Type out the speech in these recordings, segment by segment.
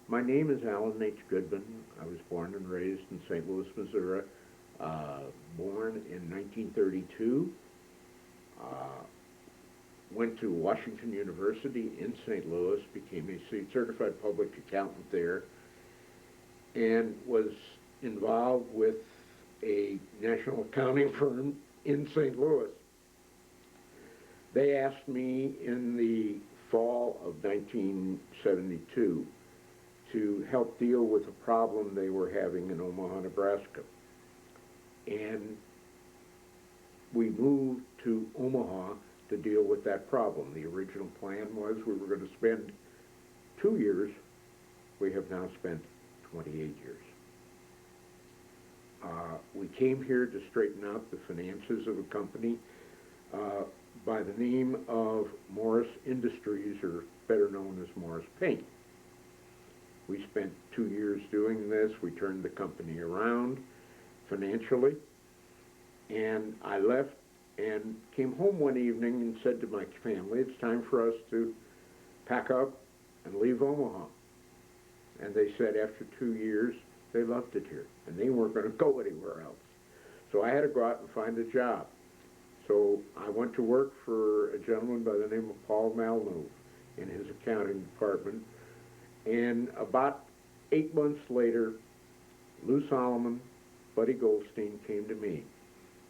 My name is Alan H. Goodman. I was born and raised in St. Louis, Missouri. Born in 1932. Uh, Went to Washington University in St. Louis, became a certified public accountant there, and was involved with a national accounting firm in St. Louis. They asked me in the fall of 1972 to help deal with a problem they were having in Omaha, Nebraska. And we moved to Omaha to deal with that problem. The original plan was we were going to spend 2 years. We have now spent 28 years. We came here to straighten out the finances of a company by the name of Morris Industries, or better known as Morris Paint. We spent 2 years doing this. We turned the company around financially, and I left and came home one evening and said to my family, it's time for us to pack up and leave Omaha. And they said after 2 years, they loved it here, and they weren't going to go anywhere else. So I had to go out and find a job. So I went to work for a gentleman by the name of Paul Malnove in his accounting department. And about 8 months later, Lou Solomon, Buddy Goldstein came to me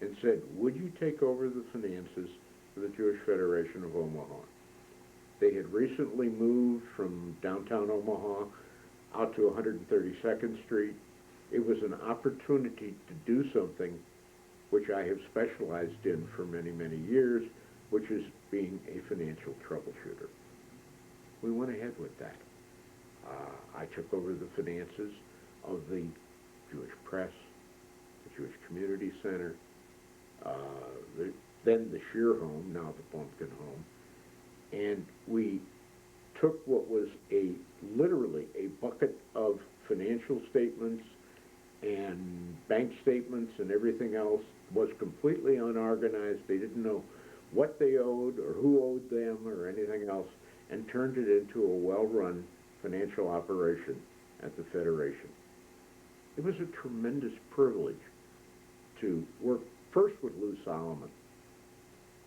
and said, would you take over the finances for the Jewish Federation of Omaha? They had recently moved from downtown Omaha out to 132nd Street. It was an opportunity to do something which I have specialized in for many, many years, which is being a financial troubleshooter. We went ahead with that. I took over the finances of the Jewish Press, the Jewish Community Center, then the Shear Home, now the Pumpkin Home, and we took what was literally a bucket of financial statements and bank statements and everything else, was completely unorganized. They didn't know what they owed or who owed them or anything else, and turned it into a well-run financial operation at the Federation. It was a tremendous privilege to work first with Lou Solomon.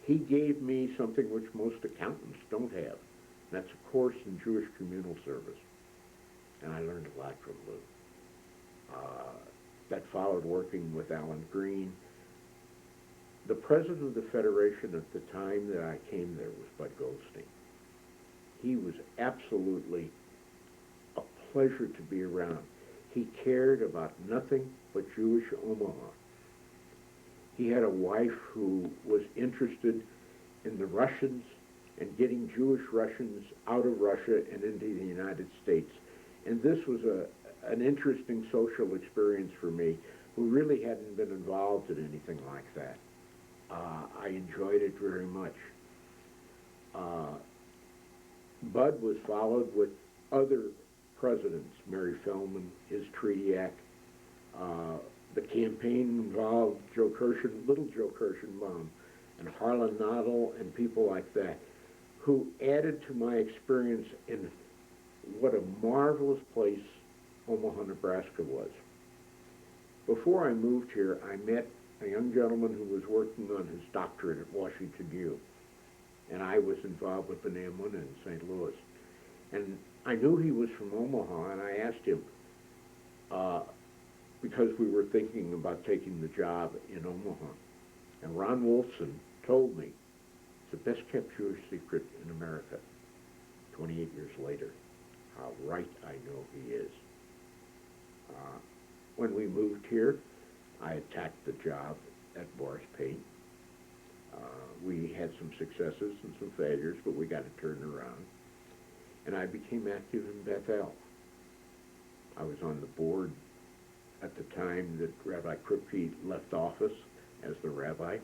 He gave me something which most accountants don't have. That's a course in Jewish communal service. And I learned a lot from Lou. That followed working with Alan Green. The president of the Federation at the time that I came there was Bud Goldstein. He was absolutely a pleasure to be around. He cared about nothing but Jewish Omaha. He had a wife who was interested in the Russians and getting Jewish Russians out of Russia and into the United States. And this was an interesting social experience for me, who really hadn't been involved in anything like that. I enjoyed it very much. Bud was followed with other presidents, Mary Feldman, his Treaty Act. The campaign involved little Joe Kirschenbaum, and Harlan Noddle, and people like that, who added to my experience in what a marvelous place Omaha, Nebraska was. Before I moved here, I met a young gentleman who was working on his doctorate at Washington U, and I was involved with Benamuna in St. Louis. And I knew he was from Omaha, and I asked him, because we were thinking about taking the job in Omaha. And Ron Wolfson told me, it's the best kept Jewish secret in America. 28 years later, how right I know he is. When we moved here, I attacked the job at Morris Paint. We had some successes and some failures, but we got it turned around. And I became active in Bethel. I was on the board at the time that Rabbi Kripke left office as the rabbi.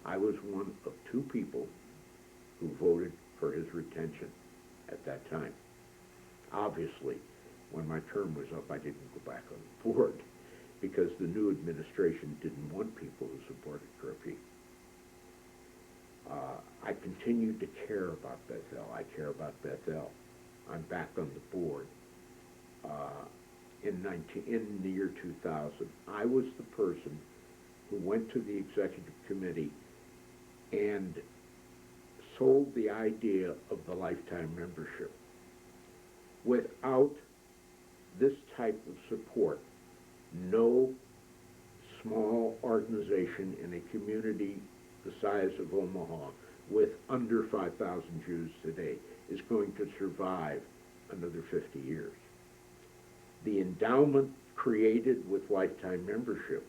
I was one of 2 people who voted for his retention at that time. Obviously, when my term was up, I didn't go back on the board because the new administration didn't want people who supported Kripke. I continued to care about Bethel. I care about Bethel. I'm back on the board. in the year 2000. I was the person who went to the executive committee and sold the idea of the lifetime membership. Without this type of support, no small organization in a community the size of Omaha with under 5,000 Jews today is going to survive another 50 years. The endowment created with lifetime membership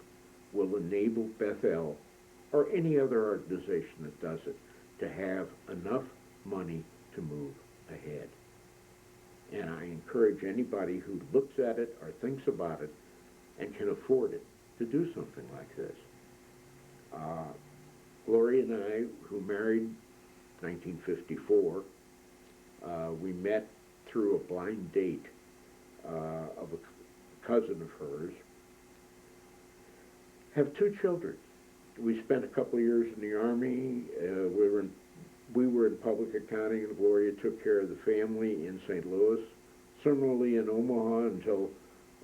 will enable Bethel or any other organization that does it to have enough money to move ahead. And I encourage anybody who looks at it or thinks about it and can afford it to do something like this. Gloria and I, who married 1954, we met through a blind date of a cousin of hers, have 2 children. We spent a couple of years in the Army. We were in public accounting, and Gloria took care of the family in St. Louis. Similarly, in Omaha, until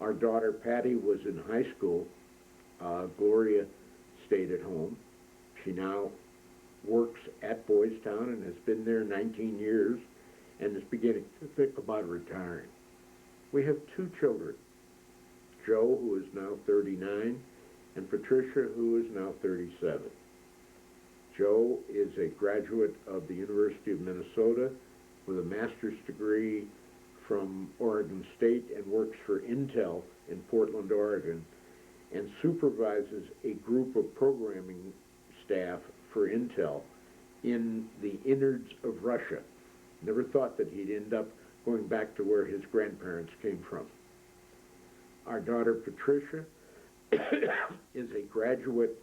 our daughter Patty was in high school, Gloria stayed at home. She now works at Boys Town and has been there 19 years and is beginning to think about retiring. We have 2 children, Joe, who is now 39, and Patricia, who is now 37. Joe is a graduate of the University of Minnesota with a master's degree from Oregon State and works for Intel in Portland, Oregon, and supervises a group of programming staff for Intel in the innards of Russia. Never thought that he'd end up going back to where his grandparents came from. Our daughter Patricia is a graduate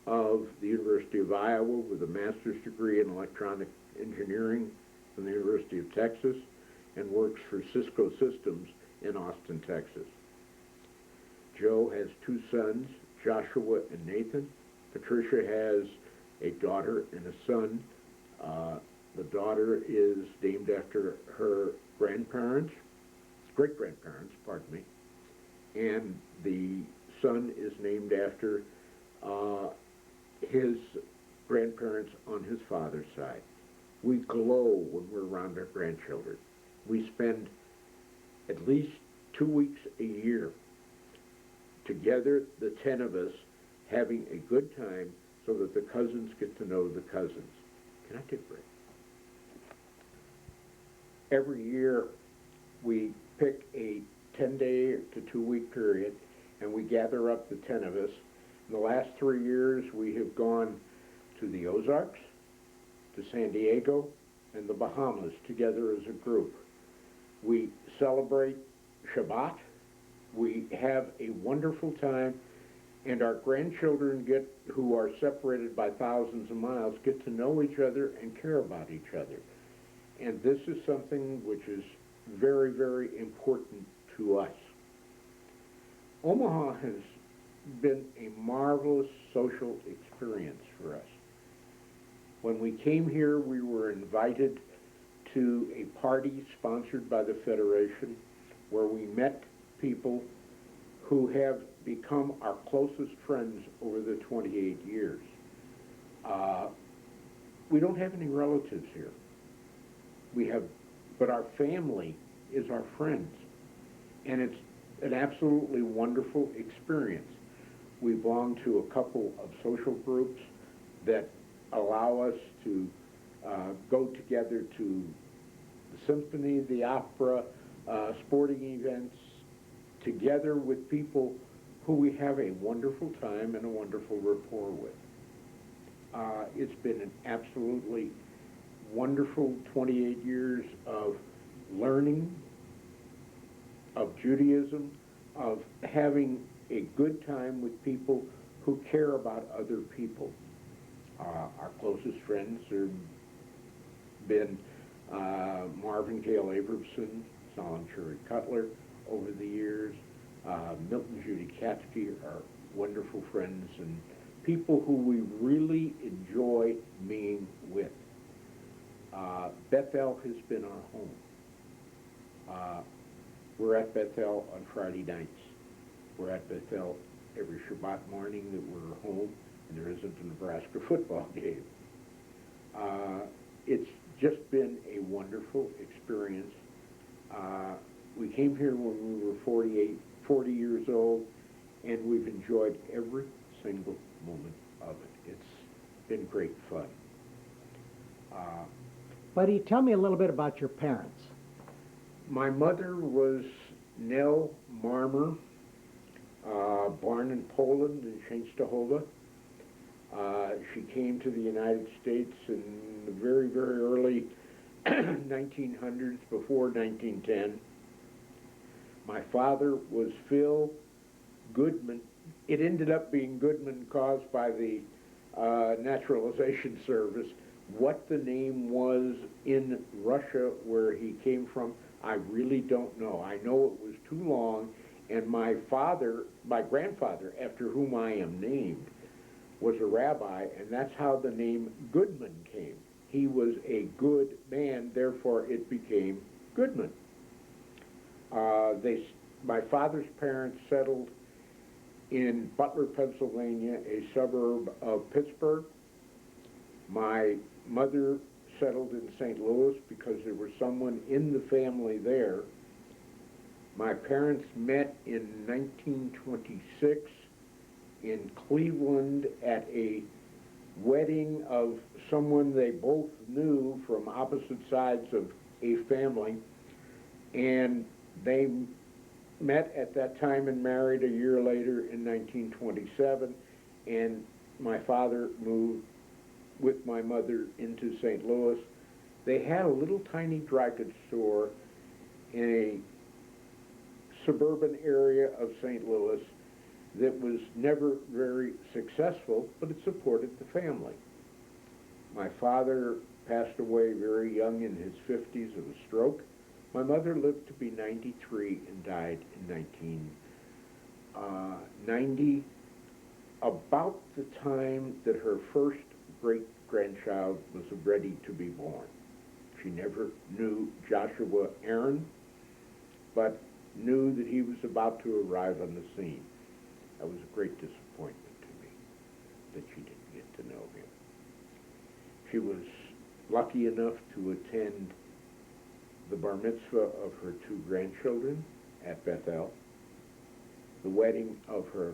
of the University of Iowa with a master's degree in electronic engineering from the University of Texas and works for Cisco Systems in Austin, Texas. Joe has 2 sons, Joshua and Nathan. Patricia has a daughter and a son. The daughter is named after her grandparents, great-grandparents, pardon me, and the son is named after his grandparents on his father's side. We glow when we're around our grandchildren. We spend at least 2 weeks a year together, the 10 of us, having a good time so that the cousins get to know the cousins. Can I take a break? Every year we pick a 10-day to 2-week period and we gather up the 10 of us. In the last 3 years we have gone to the Ozarks, to San Diego, and the Bahamas together as a group. We celebrate Shabbat, we have a wonderful time, and our grandchildren who are separated by thousands of miles, get to know each other and care about each other. And this is something which is very, very important to us. Omaha has been a marvelous social experience for us. When we came here, we were invited to a party sponsored by the Federation where we met people who have become our closest friends over the 28 years. We don't have any relatives here. But our family is our friends. And it's an absolutely wonderful experience. We belong to a couple of social groups that allow us to go together to the symphony, the opera, sporting events, together with people who we have a wonderful time and a wonderful rapport with. It's been an absolutely wonderful 28 years of learning, of Judaism, of having a good time with people who care about other people. Our closest friends have been Marvin Gale Abramson, Solon Cherry Cutler over the years. Milton Judy Katsky are wonderful friends and people who we really enjoy being with. Bethel has been our home. We're at Bethel on Friday nights. We're at Bethel every Shabbat morning that we're home and there isn't a Nebraska football game. It's just been a wonderful experience. We came here when we were 40 years old, and we've enjoyed every single moment of it. It's been great fun. Buddy, tell me a little bit about your parents. My mother was Nell Marmer, born in Poland in Częstochowa. She came to the United States in the very, very early 1900s, before 1910. My father was Phil Goodman. It ended up being Goodman caused by the Naturalization Service. What the name was in Russia where he came from, I really don't know. I know it was too long, and my grandfather, after whom I am named, was a rabbi, and that's how the name Goodman came. He was a good man, therefore it became Goodman. My father's parents settled in Butler, Pennsylvania, a suburb of Pittsburgh. My mother settled in St. Louis because there was someone in the family there. My parents met in 1926 in Cleveland at a wedding of someone they both knew from opposite sides of a family, and they met at that time and married a year later in 1927, and my father moved with my mother into St. Louis. They had a little tiny dry goods store in a suburban area of St. Louis that was never very successful, but it supported the family. My father passed away very young, in his 50s, of a stroke. My mother lived to be 93 and died in 1990, about the time that her first great-grandchild was ready to be born. She never knew Joshua Aaron, but knew that he was about to arrive on the scene. That was a great disappointment to me that she didn't get to know him. She was lucky enough to attend the bar mitzvah of her two grandchildren at Bethel, the wedding of her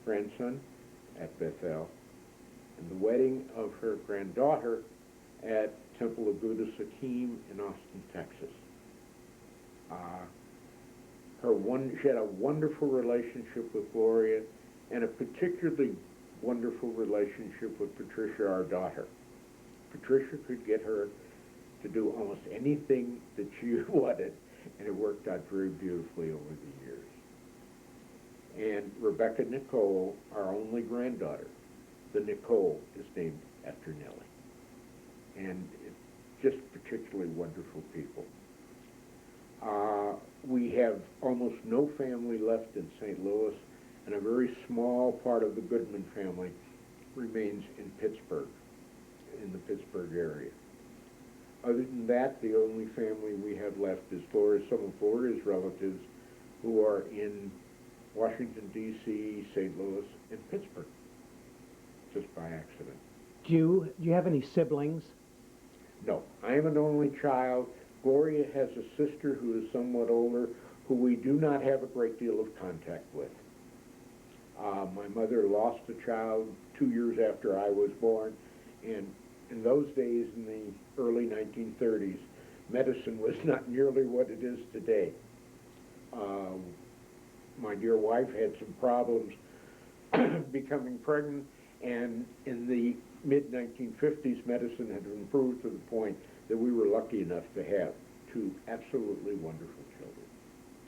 grandson at Bethel, and the wedding of her granddaughter at Temple of Gudas Hakim in Austin, Texas. She had a wonderful relationship with Gloria, and a particularly wonderful relationship with Patricia, our daughter. Patricia could get her to do almost anything that she wanted, and it worked out very beautifully over the years. And Rebecca Nicole, our only granddaughter, the Nicole is named after Nellie. And it's just particularly wonderful people. We have almost no family left in St. Louis, and a very small part of the Goodman family remains in Pittsburgh, in the Pittsburgh area. Other than that, the only family we have left is some of Gloria's relatives who are in Washington, D.C., St. Louis, and Pittsburgh, just by accident. Do you have any siblings? No, I am an only child. Gloria has a sister who is somewhat older, who we do not have a great deal of contact with. My mother lost a child 2 years after I was born, and in those days, in the early 1930s, medicine was not nearly what it is today. My dear wife had some problems becoming pregnant, and in the mid-1950s, medicine had improved to the point that we were lucky enough to have two absolutely wonderful children.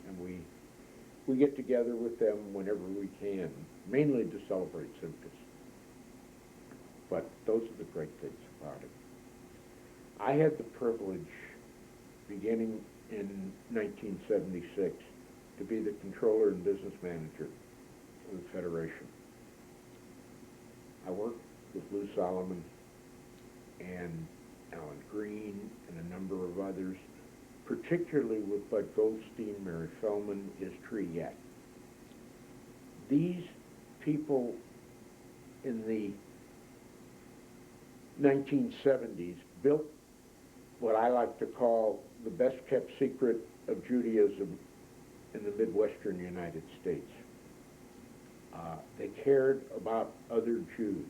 And we get together with them whenever we can, mainly to celebrate Simchas. But those are the great things about it. I had the privilege, beginning in 1976, to be the controller and business manager of the Federation. I worked with Lou Solomon and Alan Green and a number of others particularly with Bud Goldstein, Mary Fellman, is Trediac. These people in the 1970s built what I like to call the best kept secret of Judaism in the Midwestern United States. They cared about other Jews,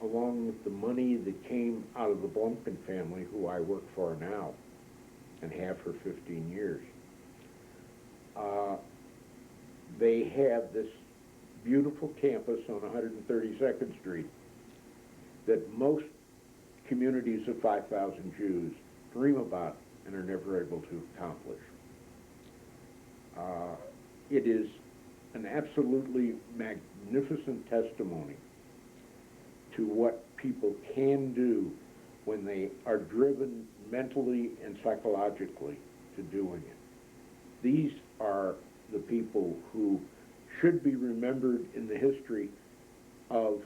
along with the money that came out of the Blumkin family, who I work for now and have for 15 years. They have this beautiful campus on 132nd Street that most communities of 5,000 Jews dream about and are never able to accomplish. It is an absolutely magnificent testimony to what people can do when they are driven mentally and psychologically to doing it. These are the people who should be remembered in the history of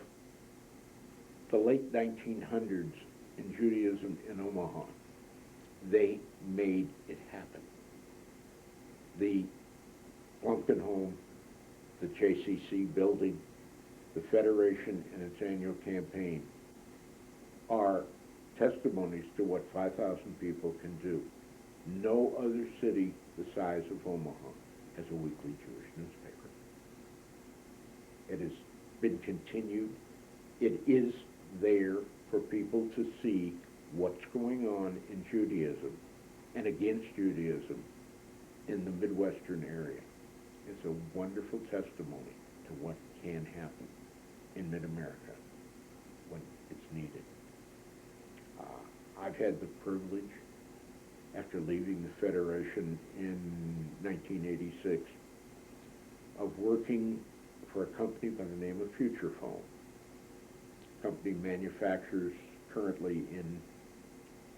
the late 1900s in Judaism in Omaha. They made it happen. The Blumkin home, the JCC building, the Federation and its annual campaign are testimonies to what 5,000 people can do. No other city the size of Omaha has a weekly Jewish newspaper. It has been continued. It is there for people to see what's going on in Judaism and against Judaism in the Midwestern area. It's a wonderful testimony to what can happen in mid-America when it's needed. I've had the privilege, after leaving the Federation in 1986, of working for a company by the name of Future Foam. The company manufactures currently in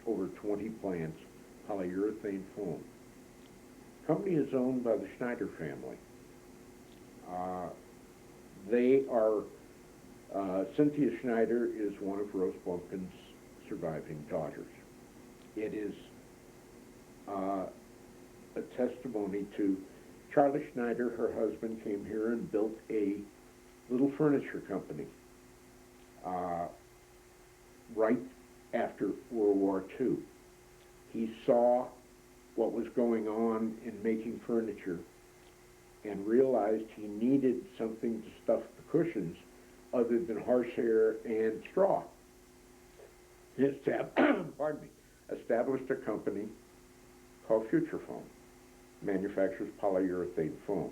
over 20 plants polyurethane foam. The company is owned by the Schneider family. Cynthia Schneider is one of Rose Blumkin's surviving daughters. It is a testimony to Charlie Schneider. Her husband came here and built a little furniture company right after World War II. He saw what was going on in making furniture and realized he needed something to stuff the cushions other than horsehair and straw. He established a company called Future Foam, manufactures polyurethane foam.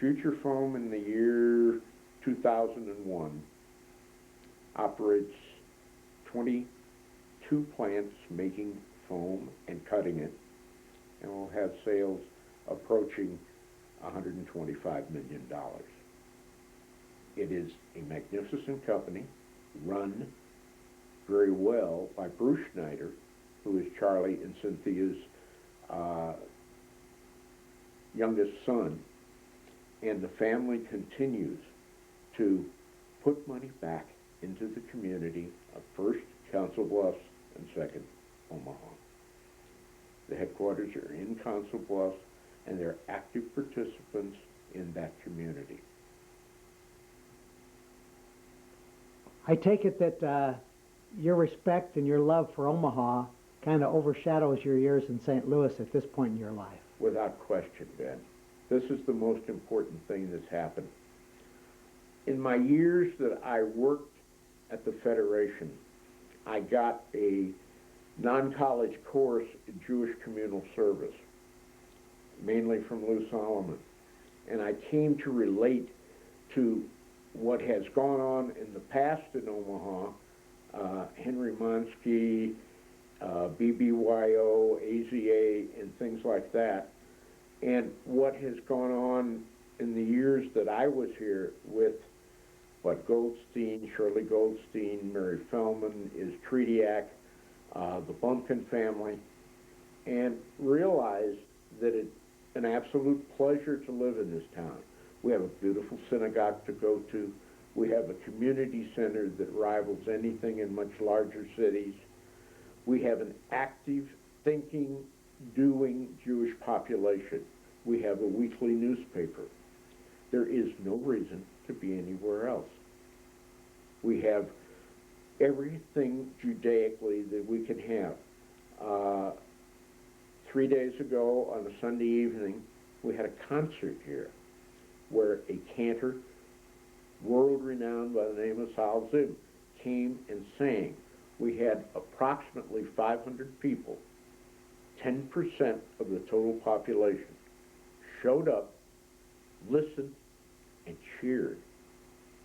Future Foam in the year 2001 operates 22 plants making foam and cutting it, and will have sales approaching $125 million. It is a magnificent company run very well by Bruce Schneider, who is Charlie and Cynthia's youngest son, and the family continues to put money back into the community of first Council Bluffs and second Omaha. The headquarters are in Council Bluffs, and they're active participants in that community. I take it that your respect and your love for Omaha kind of overshadows your years in St. Louis at this point in your life. Without question, Ben. This is the most important thing that's happened. In my years that I worked at the Federation, I got a non-college course in Jewish communal service, mainly from Lou Solomon. And I came to relate to what has gone on in the past in Omaha, Henry Monsky, BBYO, AZA, and things like that, and what has gone on in the years that I was here with Bud Goldstein, Shirley Goldstein, Mary Fellman, is Trediac, the Blumkin family, and realized that it's an absolute pleasure to live in this town. We have a beautiful synagogue to go to. We have a community center that rivals anything in much larger cities. We have an active thinking, doing Jewish population. We have a weekly newspaper. There is no reason to be anywhere else. We have everything Judaically that we can have. 3 days ago on a Sunday evening, we had a concert here where a cantor, world-renowned by the name of Sal Zim, came and sang. We had approximately 500 people, 10% of the total population, showed up, listened, and cheered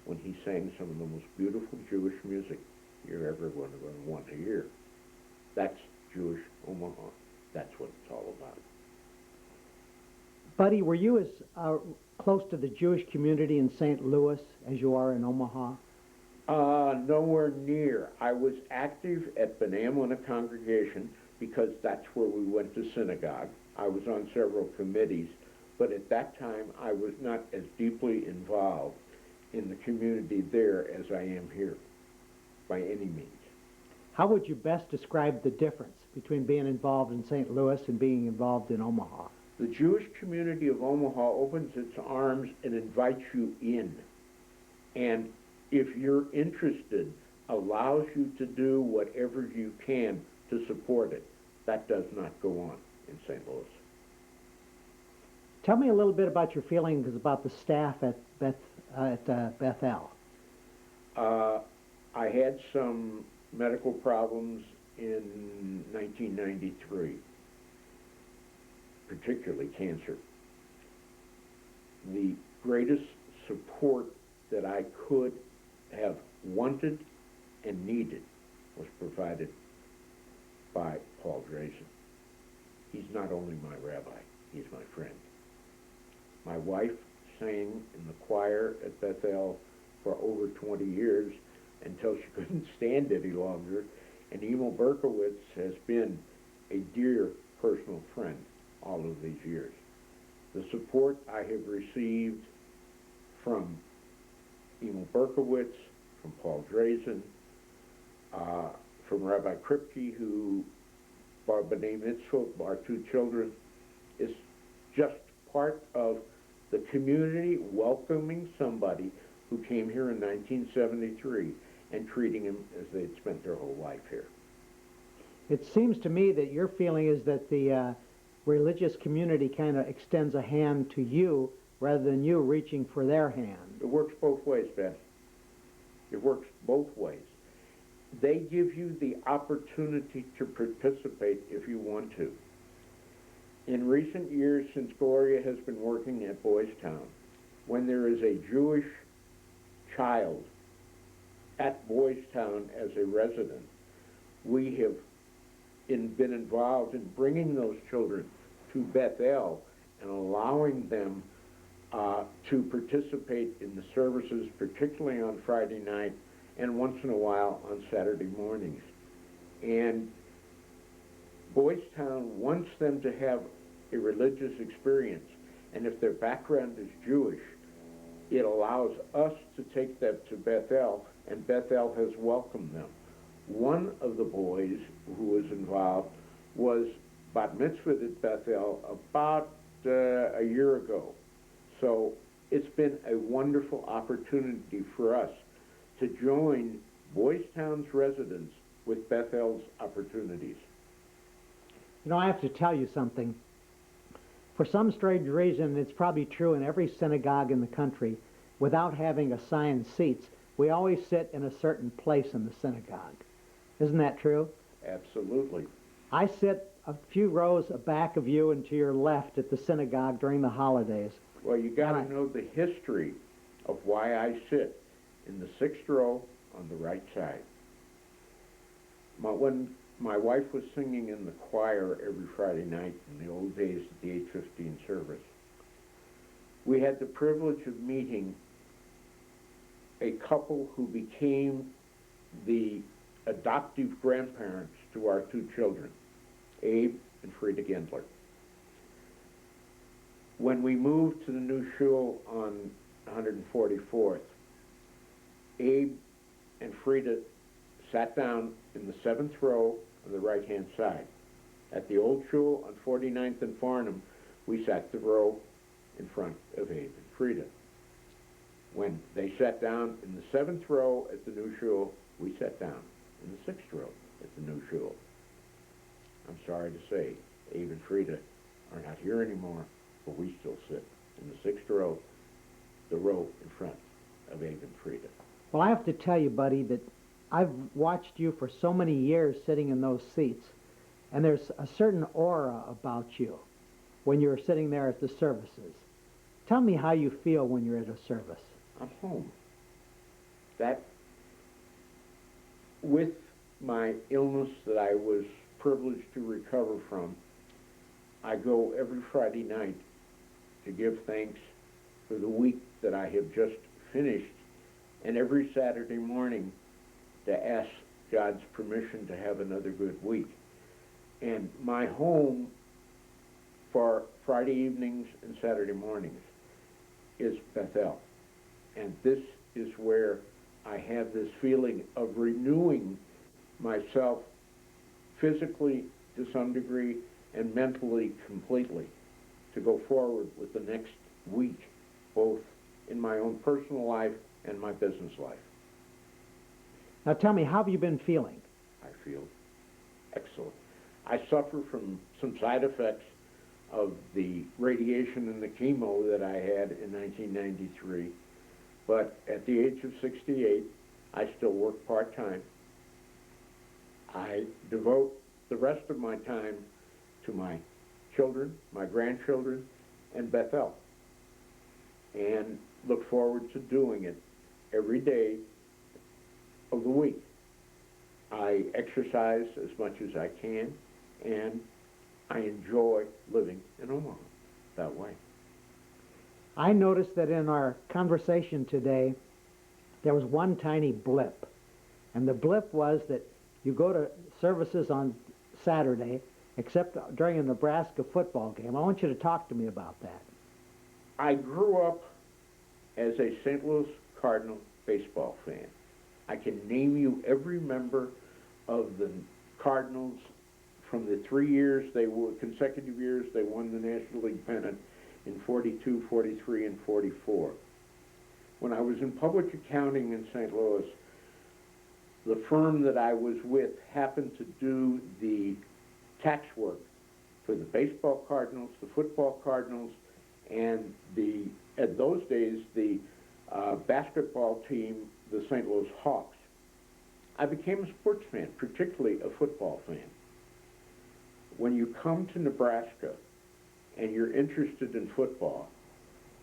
when he sang some of the most beautiful Jewish music you're ever going to want to hear. That's Jewish Omaha. That's what it's all about. Buddy, were you as close to the Jewish community in St. Louis as you are in Omaha? Nowhere near. I was active at B'nai Yonah congregation because that's where we went to synagogue. I was on several committees, but at that time I was not as deeply involved in the community there as I am here, by any means. How would you best describe the difference between being involved in St. Louis and being involved in Omaha? The Jewish community of Omaha opens its arms and invites you in. And if you're interested, allows you to do whatever you can to support it. That does not go on in St. Louis. Tell me a little bit about your feelings about the staff at Bethel. I had some medical problems in 1993, particularly cancer. The greatest support that I could have wanted and needed was provided by Paul Drazen. He's not only my rabbi, he's my friend. My wife sang in the choir at Bethel for over 20 years until she couldn't stand any longer, and Emil Berkowitz has been a dear personal friend all of these years. The support I have received from Emil Berkowitz, from Paul Drazen, from Rabbi Kripke, who bar b'nai mitzvot, our two children, is just part of the community welcoming somebody who came here in 1973 and treating him as they'd spent their whole life here. It seems to me that your feeling is that the religious community kind of extends a hand to you rather than you reaching for their hand. It works both ways, Ben. It works both ways. They give you the opportunity to participate if you want to. In recent years, since Gloria has been working at Boys Town, when there is a Jewish child at Boys Town as a resident, we have been involved in bringing those children to Bethel and allowing them to participate in the services, particularly on Friday night and once in a while on Saturday mornings. And Boys Town wants them to have a religious experience, and if their background is Jewish, it allows us to take them to Bethel, and Bethel has welcomed them. One of the boys who was involved was bat mitzvahed at Bethel about a year ago. So it's been a wonderful opportunity for us to join Boys Town's residents with Bethel's opportunities. You know, I have to tell you something. For some strange reason, it's probably true in every synagogue in the country, without having assigned seats, we always sit in a certain place in the synagogue. Isn't that true? Absolutely. I sit a few rows back of you and to your left at the synagogue during the holidays. Well, you got to know the history of why I sit in the sixth row on the right side. When my wife was singing in the choir every Friday night in the old days at the 8:15 service, we had the privilege of meeting a couple who became the adoptive grandparents to our two children, Abe and Frida Gendler. When we moved to the new shul on 144th, Abe and Frida sat down in the seventh row on the right-hand side, At the old shul on 49th and Farnham, we sat the row in front of Abe and Frida. When they sat down in the 7th row at the new shul, we sat down in the 6th row at the new shul. I'm sorry to say, Abe and Frida are not here anymore, but we still sit in the 6th row, the row in front of Abe and Frida. Well, I have to tell you, buddy, that I've watched you for so many years sitting in those seats, and there's a certain aura about you when you're sitting there at the services. Tell me how you feel when you're at a service. I'm home. That, with my illness that I was privileged to recover from, I go every Friday night to give thanks for the week that I have just finished, and every Saturday morning to ask God's permission to have another good week. And my home for Friday evenings and Saturday mornings is Bethel. And this is where I have this feeling of renewing myself physically to some degree and mentally completely to go forward with the next week, both in my own personal life and my business life. Now tell me, how have you been feeling? I feel excellent. I suffer from some side effects of the radiation and the chemo that I had in 1993, but at the age of 68, I still work part-time. I devote the rest of my time to my children, my grandchildren, and Bethel, and look forward to doing it every day of the week. I exercise as much as I can, and I enjoy living in Omaha that way. I noticed that in our conversation today, there was one tiny blip. And the blip was that you go to services on Saturday, except during a Nebraska football game. I want you to talk to me about that. I grew up as a St. Louis Cardinal baseball fan. I can name you every member of the Cardinals from the 3 years they were consecutive years they won the National League pennant in 42, 43, and 44. When I was in public accounting in St. Louis, the firm that I was with happened to do the tax work for the baseball Cardinals, the football Cardinals, and at those days, the basketball team, the St. Louis Hawks. I became a sports fan, particularly a football fan. When you come to Nebraska and you're interested in football,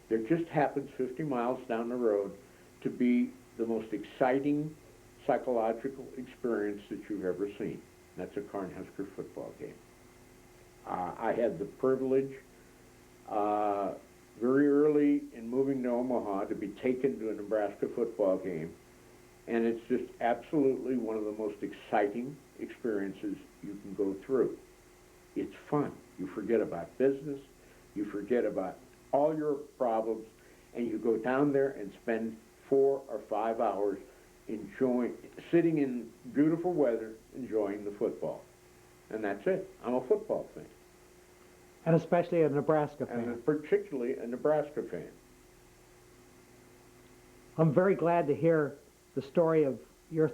there just happens 50 miles down the road to be the most exciting psychological experience that you've ever seen. That's a Cornhusker football game. I had the privilege very early in moving to Omaha to be taken to a Nebraska football game, and it's just absolutely one of the most exciting experiences you can go through. It's fun. You forget about business, you forget about all your problems, and you go down there and spend 4 or 5 hours sitting in beautiful weather, enjoying the football. And that's it. I'm a football fan. And especially a Nebraska fan. And particularly a Nebraska fan. I'm very glad to hear the story of your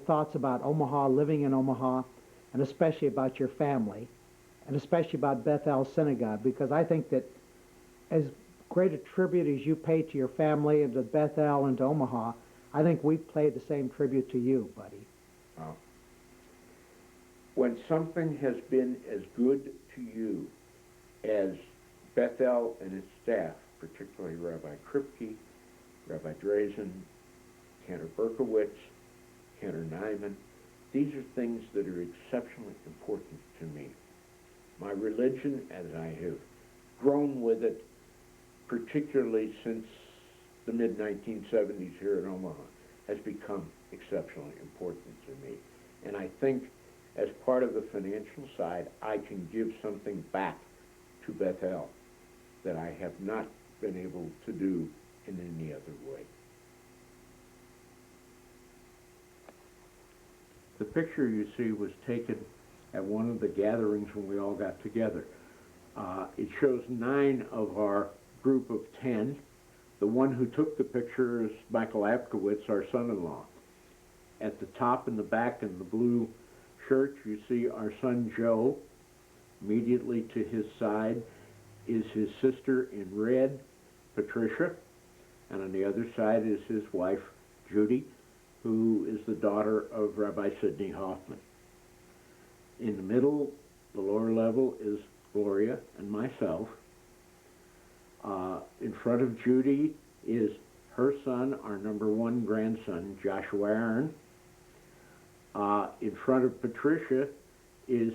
thoughts about Omaha, living in Omaha, and especially about your family, and especially about Bethel Synagogue, because I think that as great a tribute as you pay to your family and to Bethel and to Omaha, I think we pay the same tribute to you, buddy. Wow. When something has been as good to you as Bethel and its staff, particularly Rabbi Kripke, Rabbi Drazen, Cantor Berkowitz, Cantor Nyman, these are things that are exceptionally important to me. My religion, as I have grown with it, particularly since the mid-1970s here in Omaha, has become exceptionally important to me. And I think as part of the financial side, I can give something back to Bethel that I have not been able to do in any other way. The picture you see was taken at one of the gatherings when we all got together. It shows 9 of our group of 10. The one who took the picture is Michael Apkowitz, our son-in-law. At the top and the back in the blue shirt, you see our son Joe. Immediately to his side is his sister in red, Patricia, and on the other side is his wife, Judy, who is the daughter of Rabbi Sidney Hoffman. In the middle, the lower level, is Gloria and myself. In front of Judy is her son, our number 1 grandson, Joshua Aaron. In front of Patricia is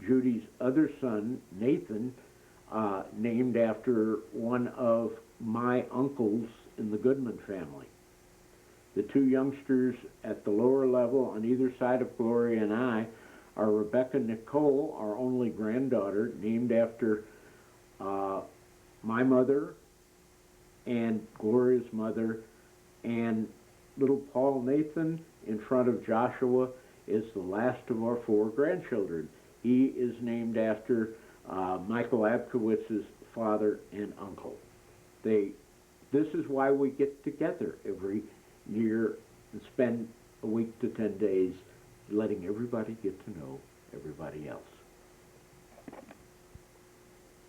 Judy's other son, Nathan, named after one of my uncles in the Goodman family. The 2 youngsters at the lower level on either side of Gloria and I are Rebecca Nicole, our only granddaughter, named after my mother and Gloria's mother, and little Paul Nathan in front of Joshua is the last of our 4 grandchildren. He is named after Michael Abkowitz's father and uncle. This is why we get together every year and spend a week to 10 days letting everybody get to know everybody else.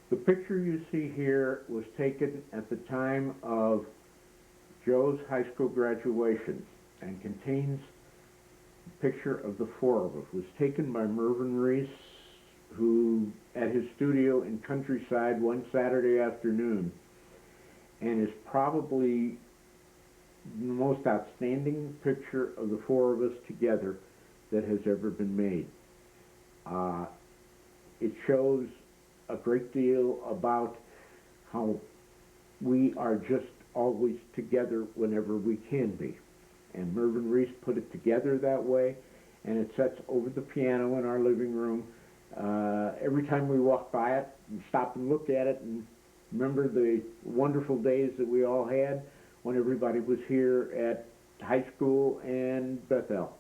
The picture you see here was taken at the time of Joe's high school graduation and contains a picture of the 4 of us. It was taken by Mervyn Reese, who at his studio in Countryside one Saturday afternoon, and is probably the most outstanding picture of the 4 of us together that has ever been made. It shows a great deal about how we are just always together whenever we can be. And Mervyn Reese put it together that way, and it sits over the piano in our living room. Every time we walk by it, we stop and look at it and remember the wonderful days that we all had when everybody was here at high school and Bethel.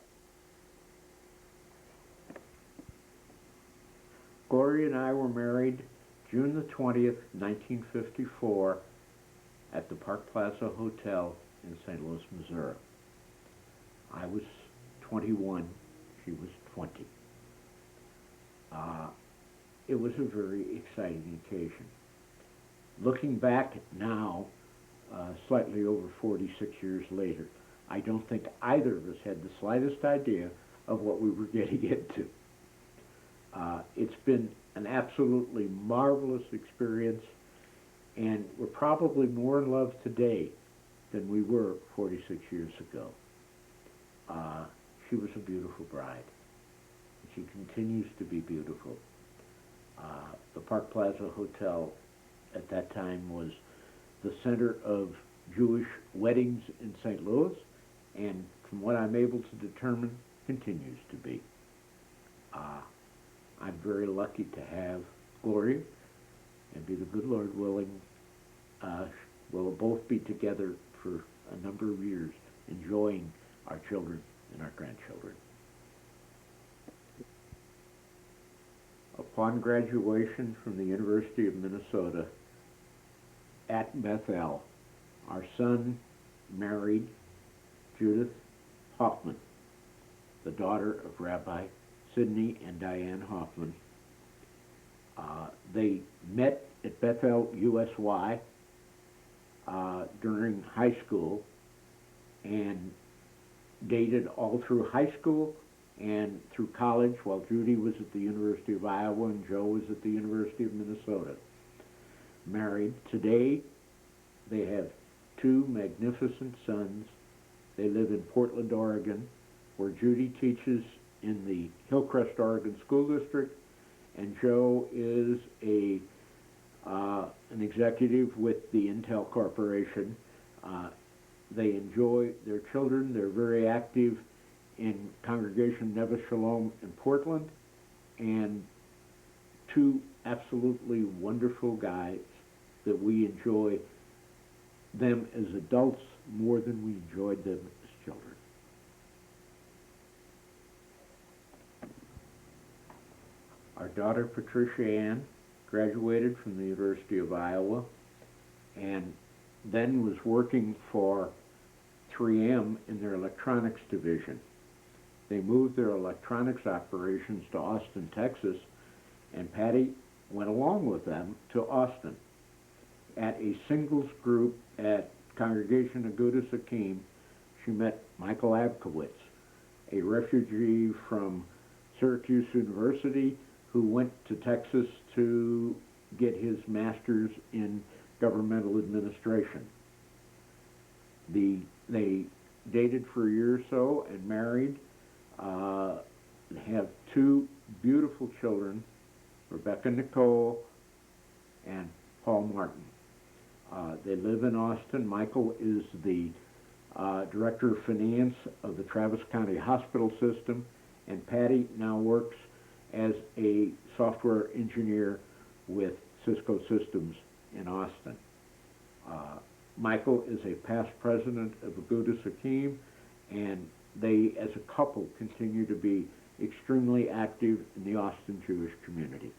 Gloria and I were married June the 20th, 1954 at the Park Plaza Hotel in St. Louis, Missouri. I was 21, she was 20. It was a very exciting occasion. Looking back now, slightly over 46 years later, I don't think either of us had the slightest idea of what we were getting into. It's been an absolutely marvelous experience, and we're probably more in love today than we were 46 years ago. She was a beautiful bride. She continues to be beautiful. The Park Plaza Hotel at that time was the center of Jewish weddings in St. Louis, and from what I'm able to determine, continues to be. I'm very lucky to have Gloria, and be the good Lord willing, we'll both be together for a number of years, enjoying our children and our grandchildren. Upon graduation from the University of Minnesota at Bethel, our son married Judith Hoffman, the daughter of Rabbi Sidney and Diane Hoffman. They met at Bethel USY during high school and dated all through high school and through college, while Judy was at the University of Iowa and Joe was at the University of Minnesota. Married. Today, they have 2 magnificent sons. They live in Portland, Oregon, where Judy teaches in the Hillcrest, Oregon School District, and Joe is an executive with the Intel Corporation. They enjoy their children. They're very active in Congregation Neve Shalom in Portland, and 2 absolutely wonderful guys that we enjoy them as adults more than we enjoyed them as children. Our daughter Patricia Ann graduated from the University of Iowa and then was working for 3M in their electronics division. They moved their electronics operations to Austin, Texas, and Patty went along with them to Austin. At a singles group at Congregation Agudas Akim, she met Michael Abkowitz, a refugee from Syracuse University who went to Texas to get his master's in governmental administration. They dated for a year or so and married, have two beautiful children, Rebecca Nicole and Paul Martin. They live in Austin. Michael is the Director of Finance of the Travis County Hospital System, and Patty now works as a software engineer with Cisco Systems in Austin. Michael is a past president of Agudas Akim, and they, as a couple, continue to be extremely active in the Austin Jewish community.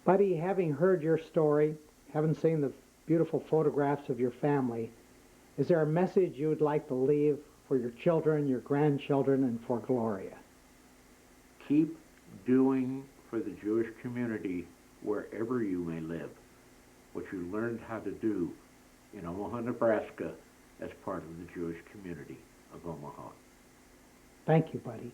Buddy, having heard your story, having seen the beautiful photographs of your family, is there a message you would like to leave for your children, your grandchildren, and for Gloria? Keep doing for the Jewish community wherever you may live what you learned how to do in Omaha, Nebraska as part of the Jewish community of Omaha. Thank you, buddy.